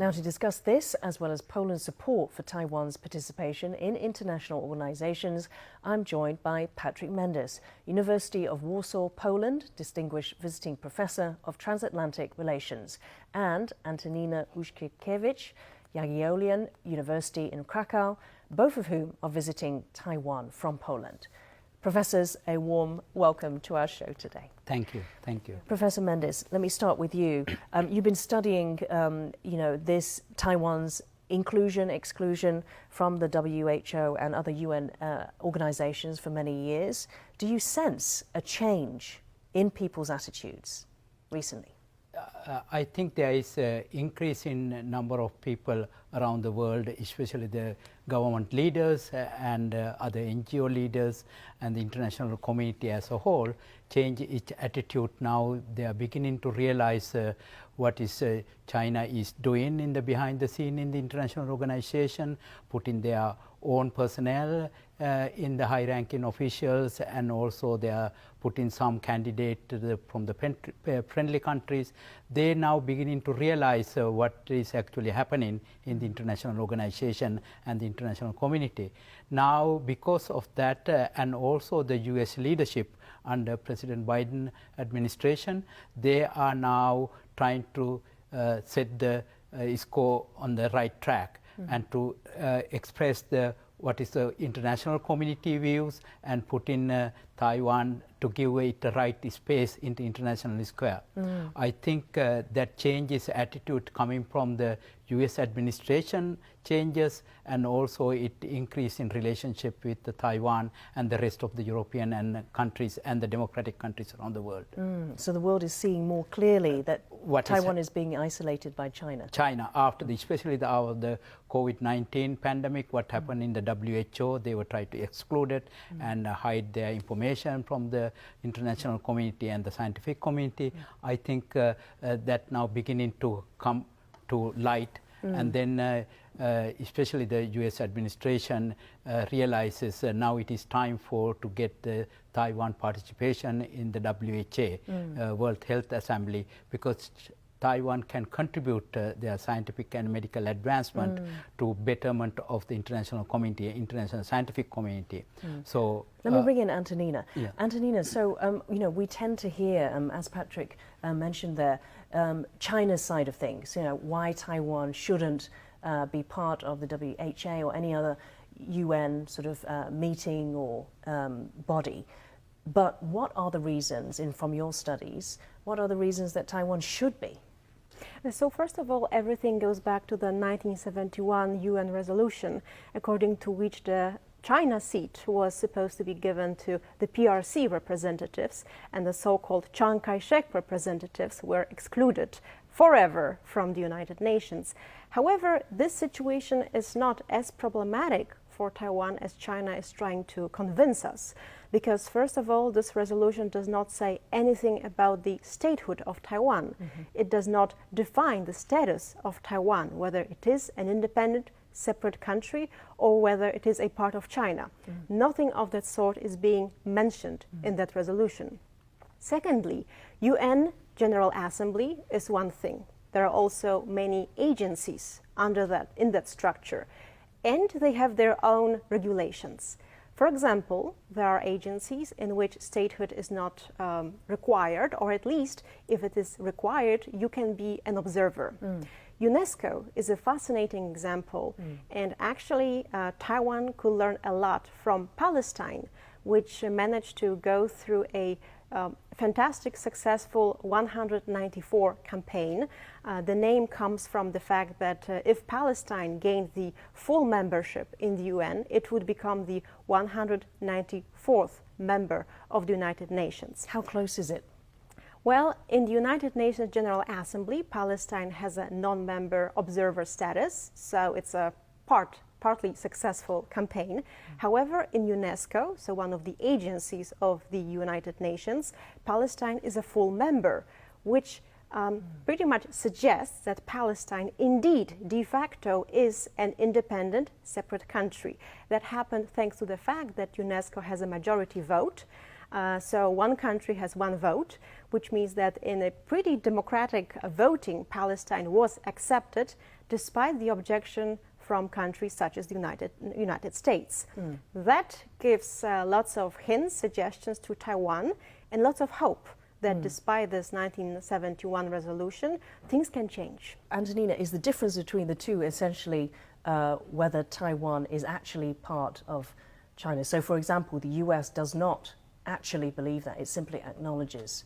Now, to discuss this, as well as Poland's support for Taiwan's participation in international organizations, I'm joined by Patrick Mendis, University of Warsaw, Poland, Distinguished Visiting Professor of Transatlantic Relations, and Antonina Łuszczykiewicz, Jagiellonian University in Krakow, both of whom are visiting Taiwan from Poland. Professors, a warm welcome to our show today. Thank you. Thank you. Professor Mendis, let me start with you. You've been studying, this Taiwan's inclusion, exclusion from the WHO and other UN organizations for many years. Do you sense a change in people's attitudes recently? I think there is an increase in number of people around the world, especially the government leaders and other NGO leaders and the international community as a whole, change its attitude now. They are beginning to realize what is China is doing in the behind the scene in the international organization, putting their own personnel in the high-ranking officials, and also they are putting some candidate from the friendly countries. They now beginning to realize what is actually happening in the international organization and the international community. Now, because of that, and also the U.S. leadership under President Biden administration, they are now trying to set the ISCO on the right track and to express what is the international community views and put in Taiwan to give it the right space in the international square. I think that changes attitude coming from the U.S. administration changes, and also it increase in relationship with the Taiwan and the rest of the European and countries and the democratic countries around the world. So the world is seeing more clearly that Taiwan is being isolated by China. China, after especially the COVID-19 pandemic, what happened in the WHO, they were trying to exclude it and hide their information from the international community and the scientific community. I think that now beginning to come to light, and then especially the U.S. administration realizes now it is time to get the Taiwan participation in the WHO, World Health Assembly, because Taiwan can contribute their scientific and medical advancement to betterment of the international community, international scientific community. So let me bring in Antonina. Yeah. Antonina, so we tend to hear, as Patrick mentioned there, China's side of things. Why Taiwan shouldn't be part of the WHO or any other UN sort of meeting or body. But what are the reasons, from your studies, what are the reasons that Taiwan should be? So first of all, everything goes back to the 1971 UN resolution, according to which the China seat was supposed to be given to the PRC representatives, and the so-called Chiang Kai-shek representatives were excluded forever from the United Nations. However, this situation is not as problematic for Taiwan as China is trying to convince us, because first of all, this resolution does not say anything about the statehood of Taiwan. It does not define the status of Taiwan, whether it is an independent, separate country or whether it is a part of China. Nothing of that sort is being mentioned in that resolution. Secondly, UN General Assembly is one thing. There are also many agencies in that structure, and they have their own regulations. For example, there are agencies in which statehood is not required, or at least if it is required, you can be an observer. UNESCO is a fascinating example, and actually Taiwan could learn a lot from Palestine, which managed to go through a fantastic, successful 194 campaign. The name comes from the fact that if Palestine gained the full membership in the UN, it would become the 194th member of the United Nations. How close is it? Well, in the United Nations General Assembly, Palestine has a non-member observer status, so it's a partly successful campaign. However, in UNESCO, so one of the agencies of the United Nations, Palestine is a full member, which pretty much suggests that Palestine indeed de facto is an independent, separate country. That happened thanks to the fact that UNESCO has a majority vote. So one country has one vote, which means that in a pretty democratic voting, Palestine was accepted despite the objection from countries such as the United States. That gives lots of hints, suggestions to Taiwan, and lots of hope that despite this 1971 resolution, things can change. Antonina, is the difference between the two essentially whether Taiwan is actually part of China? So, for example, the US does not actually believe that, it simply acknowledges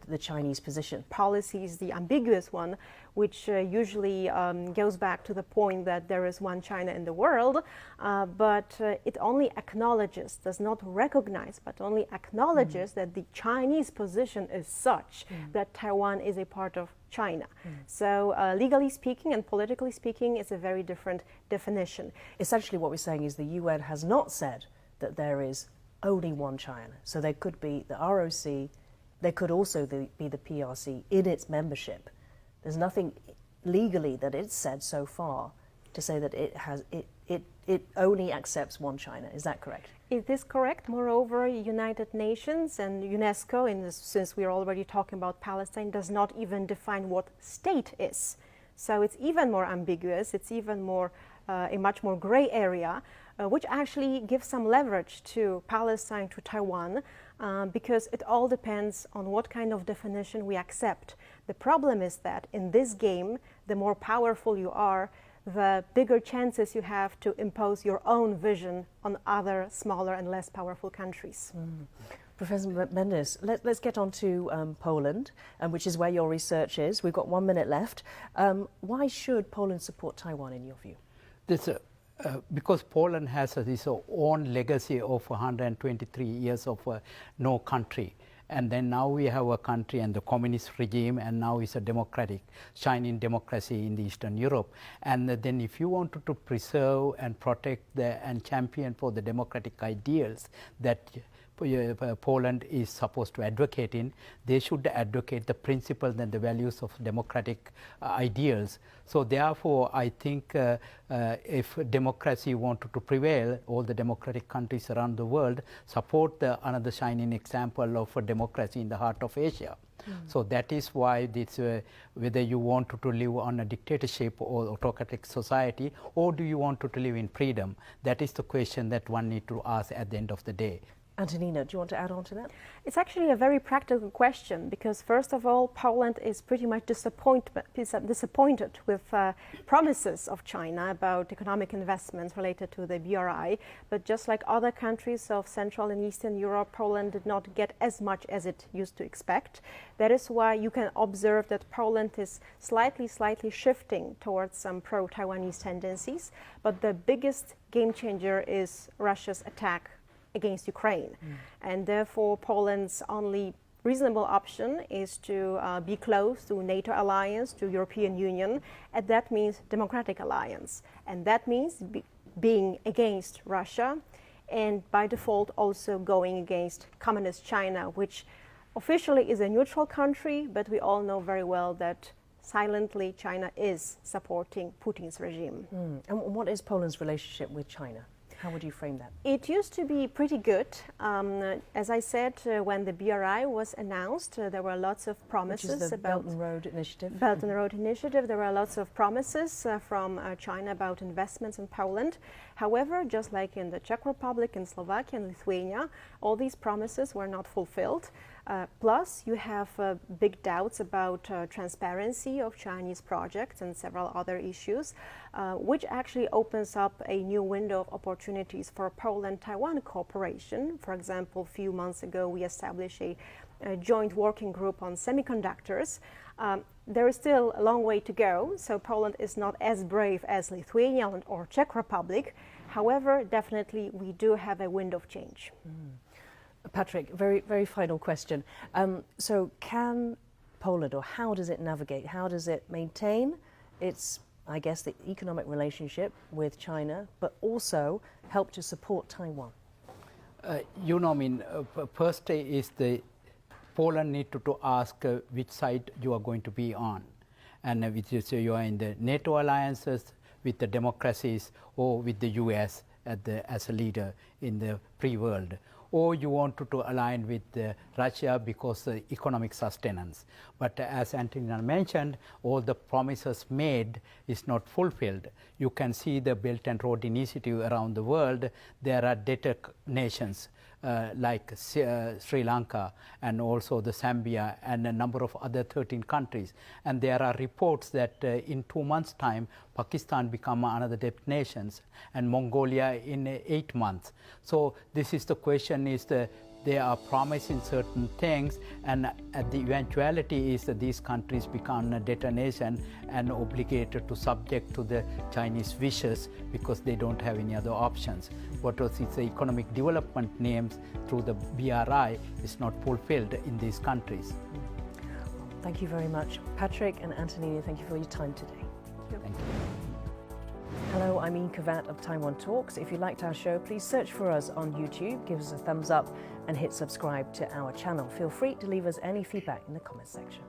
the Chinese position. Policy is the ambiguous one, which usually goes back to the point that there is one China in the world, but it only acknowledges, does not recognize, but only acknowledges that the Chinese position is such that Taiwan is a part of China. So legally speaking and politically speaking, it's a very different definition. Essentially what we're saying is the UN has not said that there is only one China. So there could be the ROC, there could also be the PRC in its membership. There's nothing legally that it's said so far to say that it only accepts one China. Is that correct? It is correct. Moreover, United Nations and UNESCO, since we're already talking about Palestine, does not even define what state is. So it's even more ambiguous. It's even more a much more gray area, which actually gives some leverage to Palestine, to Taiwan, because it all depends on what kind of definition we accept. The problem is that in this game, the more powerful you are, the bigger chances you have to impose your own vision on other smaller and less powerful countries. Professor Mendis, let's get on to Poland, which is where your research is. We've got 1 minute left. Why should Poland support Taiwan in your view? Because Poland has its own legacy of 123 years of no country. And then now we have a country and the communist regime, and now it's a democratic, shining democracy in the Eastern Europe. And then if you wanted to preserve and protect and champion for the democratic ideals that Poland is supposed to advocate in, they should advocate the principles and the values of democratic ideals. So therefore, I think if democracy wanted to prevail, all the democratic countries around the world support another shining example of democracy in the heart of Asia. So that is why this, whether you want to live on a dictatorship or autocratic society, or do you want to live in freedom, that is the question that one needs to ask at the end of the day. Antonina, do you want to add on to that? It's actually a very practical question because, first of all, Poland is pretty much disappointed with promises of China about economic investments related to the BRI. But just like other countries of Central and Eastern Europe, Poland did not get as much as it used to expect. That is why you can observe that Poland is slightly shifting towards some pro-Taiwanese tendencies. But the biggest game changer is Russia's attack against Ukraine. And therefore, Poland's only reasonable option is to be close to NATO alliance, to European Union, and that means democratic alliance. And that means being against Russia, and by default also going against communist China, which officially is a neutral country, but we all know very well that silently China is supporting Putin's regime. And what is Poland's relationship with China? How would you frame that? It used to be pretty good. As I said, when the BRI was announced, there were lots of promises. Which is the about Belt and Road Initiative. Belt and Road Initiative. There were lots of promises from China about investments in Poland. However, just like in the Czech Republic, in Slovakia and Lithuania, all these promises were not fulfilled. Plus, you have big doubts about transparency of Chinese projects and several other issues, which actually opens up a new window of opportunities for Poland-Taiwan cooperation. For example, a few months ago, we established a joint working group on semiconductors. There is still a long way to go, so Poland is not as brave as Lithuania or Czech Republic. However, definitely we do have a window of change. Patrick, very final question. So can Poland, or how does it navigate, how does it maintain its, I guess, the economic relationship with China, but also help to support Taiwan? First is Poland need to ask which side you are going to be on. And which is you are in the NATO alliances with the democracies or with the US as a leader in the free world. or you want to align with Russia because economic sustenance. But as Antonina mentioned, all the promises made is not fulfilled. You can see the Belt and Road Initiative around the world. There are debtor nations like Sri Lanka and also the Zambia and a number of other 13 countries. And there are reports that in 2 months' time, Pakistan become another debt nation and Mongolia in 8 months. So this is the question is they are promising certain things, and the eventuality is that these countries become a debtor nation and obligated to subject to the Chinese wishes because they don't have any other options. What was its economic development names through the BRI is not fulfilled in these countries. Thank you very much. Patrick and Antonina, thank you for your time today. Thank you. Hello, I'm Ian Kavat of Taiwan Talks. If you liked our show, please search for us on YouTube, give us a thumbs up and hit subscribe to our channel. Feel free to leave us any feedback in the comments section.